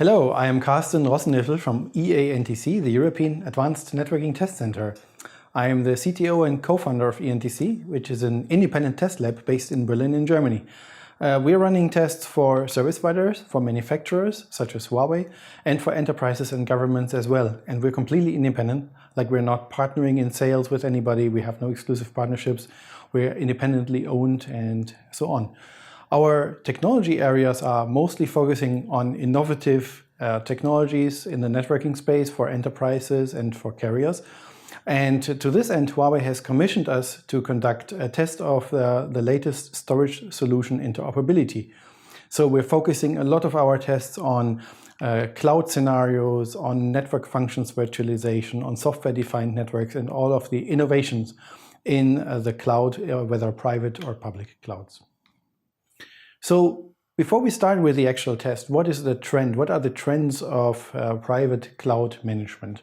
Hello, I am Carsten Rosseniffel from EANTC, the European Advanced Networking Test Center. I am the CTO and co-founder of EANTC, which is an independent test lab based in Berlin in Germany. We are running tests for service providers, for manufacturers such as Huawei, and for enterprises and governments as well. And we're completely independent, like we're not partnering in sales with anybody, we have no exclusive partnerships, we're independently owned and so on. Our technology areas are mostly focusing on innovative technologies in the networking space for enterprises and for carriers. And to this end, Huawei has commissioned us to conduct a test of the latest storage solution interoperability. So we're focusing a lot of our tests on cloud scenarios, on network functions virtualization, on software-defined networks, and all of the innovations in the cloud, whether private or public clouds. So before we start with the actual test, what is the trend? What are the trends of private cloud management?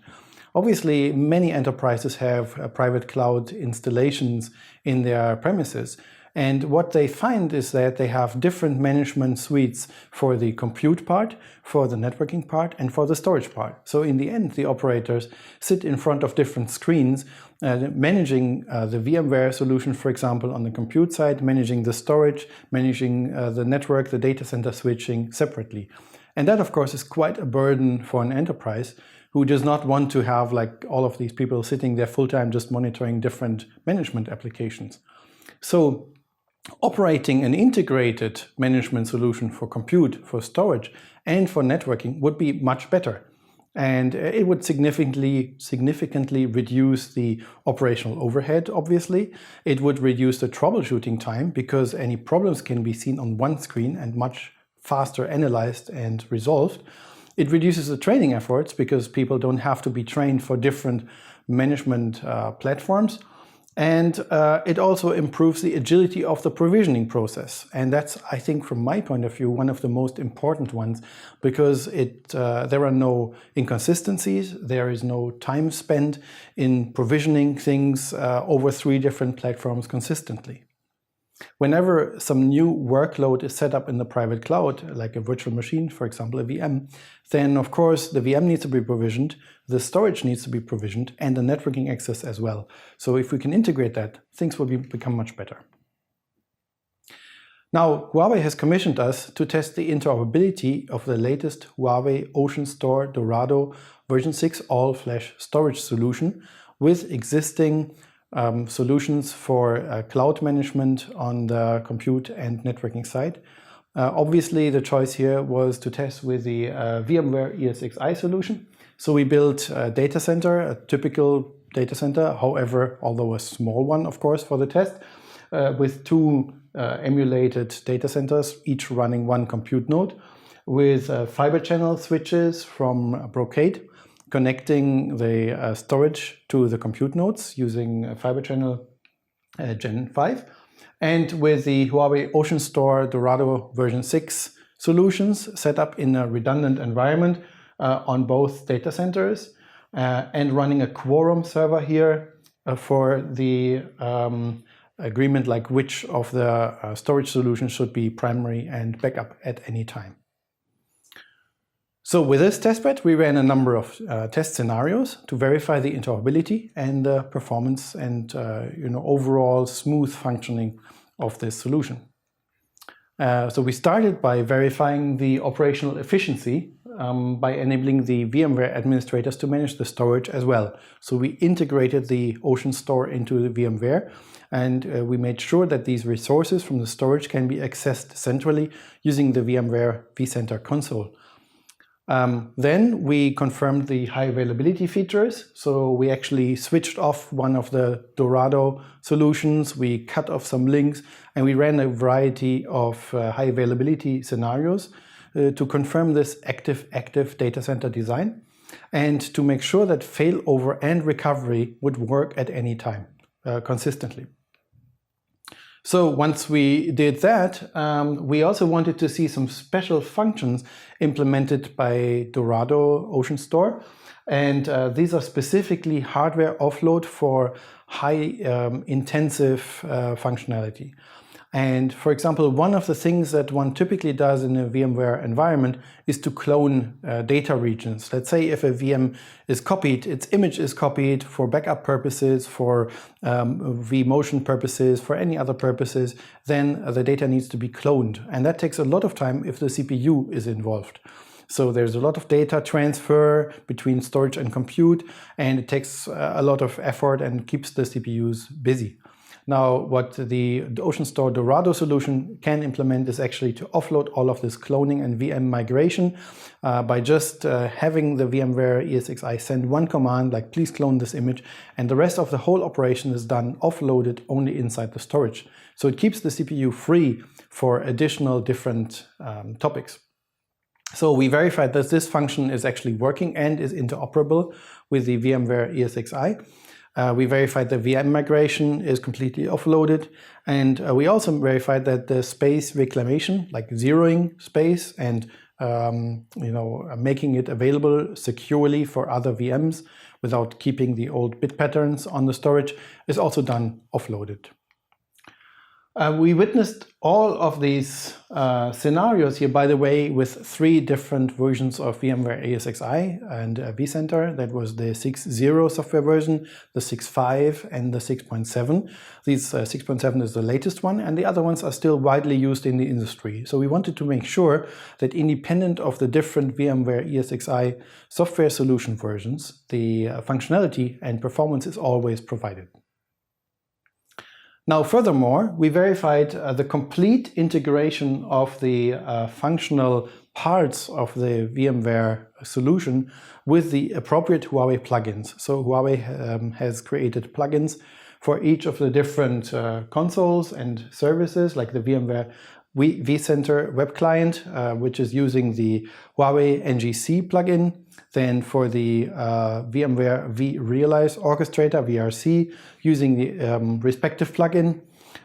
Obviously, many enterprises have private cloud installations in their premises. And what they find is that they have different management suites for the compute part, for the networking part, and for the storage part. So in the end, the operators sit in front of different screens, managing the VMware solution, for example, on the compute side, managing the storage, managing the network, the data center switching separately. And that, of course, is quite a burden for an enterprise who does not want to have like all of these people sitting there full-time just monitoring different management applications. So operating an integrated management solution for compute, for storage, and for networking would be much better. And it would significantly reduce the operational overhead, obviously. It would reduce the troubleshooting time because any problems can be seen on one screen and much faster analyzed and resolved. It reduces the training efforts because people don't have to be trained for different management platforms. And it also improves the agility of the provisioning process. And that's, I think, from my point of view, one of the most important ones because there are no inconsistencies, there is no time spent in provisioning things over 3 different platforms consistently. Whenever some new workload is set up in the private cloud, like a virtual machine, for example, a VM, then of course the VM needs to be provisioned, the storage needs to be provisioned, and the networking access as well. So if we can integrate that, things will become much better. Now, Huawei has commissioned us to test the interoperability of the latest Huawei OceanStor Dorado version 6 all-flash storage solution with existing solutions for cloud management on the compute and networking side. Obviously, the choice here was to test with the VMware ESXi solution. So we built a data center, a typical data center, however, although a small one, of course, for the test, with 2 emulated data centers, each running 1 compute node, with fiber channel switches from Brocade, connecting the storage to the compute nodes using fiber channel Gen 5, and with the Huawei OceanStor Dorado version 6 solutions set up in a redundant environment on both data centers and running a quorum server here for the agreement like which of the storage solutions should be primary and backup at any time. So with this testbed, we ran a number of test scenarios to verify the interoperability and the performance and overall smooth functioning of this solution. So we started by verifying the operational efficiency by enabling the VMware administrators to manage the storage as well. So we integrated the OceanStor into the VMware, and we made sure that these resources from the storage can be accessed centrally using the VMware vCenter console. Then we confirmed the high availability features. So we actually switched off one of the Dorado solutions, we cut off some links, and we ran a variety of high availability scenarios to confirm this active data center design and to make sure that failover and recovery would work at any time consistently. So once we did that, we also wanted to see some special functions implemented by Dorado OceanStor. And these are specifically hardware offload for high intensive functionality. And for example, one of the things that one typically does in a VMware environment is to clone data regions. Let's say if a VM is copied, its image is copied for backup purposes, for vMotion purposes, for any other purposes, then the data needs to be cloned. And that takes a lot of time if the CPU is involved. So there's a lot of data transfer between storage and compute, and it takes a lot of effort and keeps the CPUs busy. Now, what the OceanStor Dorado solution can implement is actually to offload all of this cloning and VM migration by just having the VMware ESXi send one command like please clone this image, and the rest of the whole operation is done offloaded only inside the storage. So it keeps the CPU free for additional different topics. So we verified that this function is actually working and is interoperable with the VMware ESXi. We verified the VM migration is completely offloaded, and we also verified that the space reclamation, like zeroing space and making it available securely for other VMs without keeping the old bit patterns on the storage, is also done offloaded. We witnessed all of these scenarios here, by the way, with 3 different versions of VMware ESXi and vCenter. That was the 6.0 software version, the 6.5 and the 6.7. These 6.7 is the latest one, and the other ones are still widely used in the industry. So we wanted to make sure that independent of the different VMware ESXi software solution versions, the functionality and performance is always provided. Now, furthermore, we verified the complete integration of the functional parts of the VMware solution with the appropriate Huawei plugins. So Huawei has created plugins for each of the different consoles and services, like the VMware vCenter web client, which is using the Huawei NGC plugin. Then for the VMware vRealize Orchestrator, VRC, using the respective plugin,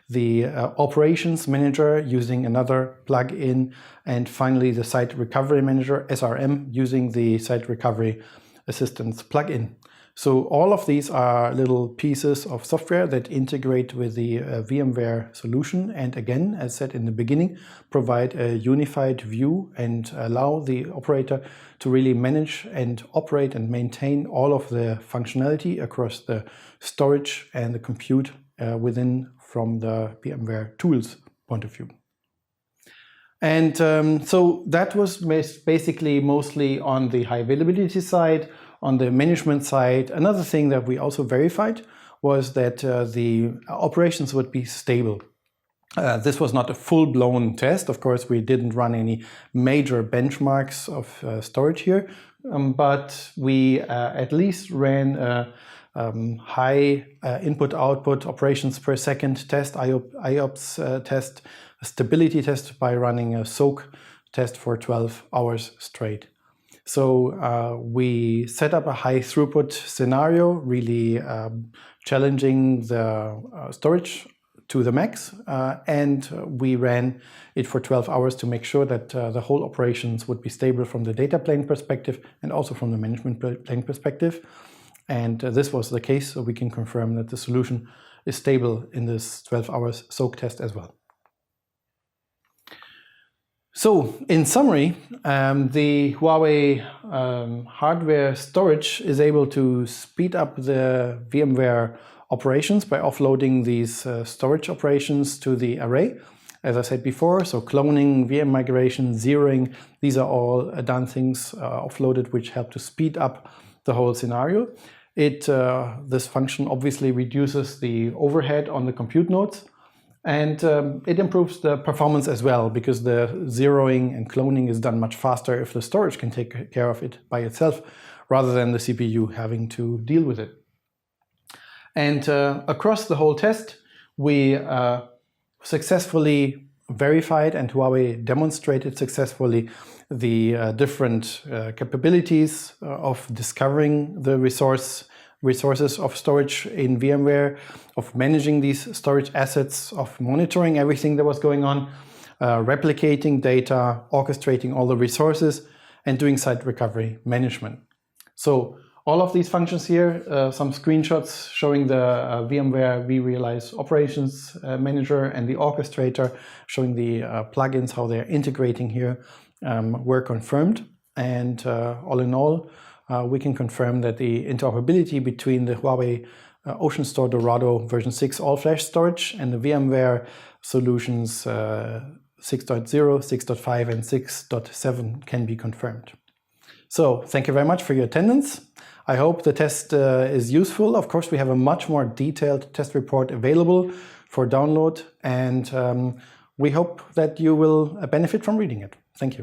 the Operations Manager using another plugin, and finally the Site Recovery Manager, SRM, using the Site Recovery Assistance plugin. So all of these are little pieces of software that integrate with the VMware solution, and again, as said in the beginning, provide a unified view and allow the operator to really manage and operate and maintain all of the functionality across the storage and the compute within from the VMware tools point of view. And so that was basically mostly on the high availability side. On the management side, another thing that we also verified was that the operations would be stable. This was not a full-blown test. Of course, we didn't run any major benchmarks of storage here, but we at least ran a high input-output operations per second test, IOPS test, a stability test by running a soak test for 12 hours straight. So we set up a high throughput scenario, really challenging the storage to the max, and we ran it for 12 hours to make sure that the whole operations would be stable from the data plane perspective and also from the management plane perspective. And this was the case, so we can confirm that the solution is stable in this 12 hours soak test as well. So, in summary, the Huawei hardware storage is able to speed up the VMware operations by offloading these storage operations to the array. As I said before, so cloning, VM migration, zeroing, these are all done things offloaded which help to speed up the whole scenario. This function obviously reduces the overhead on the compute nodes. And it improves the performance as well, because the zeroing and cloning is done much faster if the storage can take care of it by itself, rather than the CPU having to deal with it. And across the whole test, we successfully verified and Huawei demonstrated successfully the different capabilities of discovering the resources of storage in VMware, of managing these storage assets, of monitoring everything that was going on, replicating data, orchestrating all the resources, and doing site recovery management. So All of these functions here, some screenshots showing the VMware vRealize Operations Manager and the Orchestrator, showing the plugins, how they're integrating here, were confirmed. And all in all, we can confirm that the interoperability between the Huawei OceanStor Dorado version 6 all-flash storage and the VMware solutions 6.0, 6.5 and 6.7 can be confirmed. So thank you very much for your attendance. I hope the test is useful. Of course, we have a much more detailed test report available for download, and we hope that you will benefit from reading it. Thank you.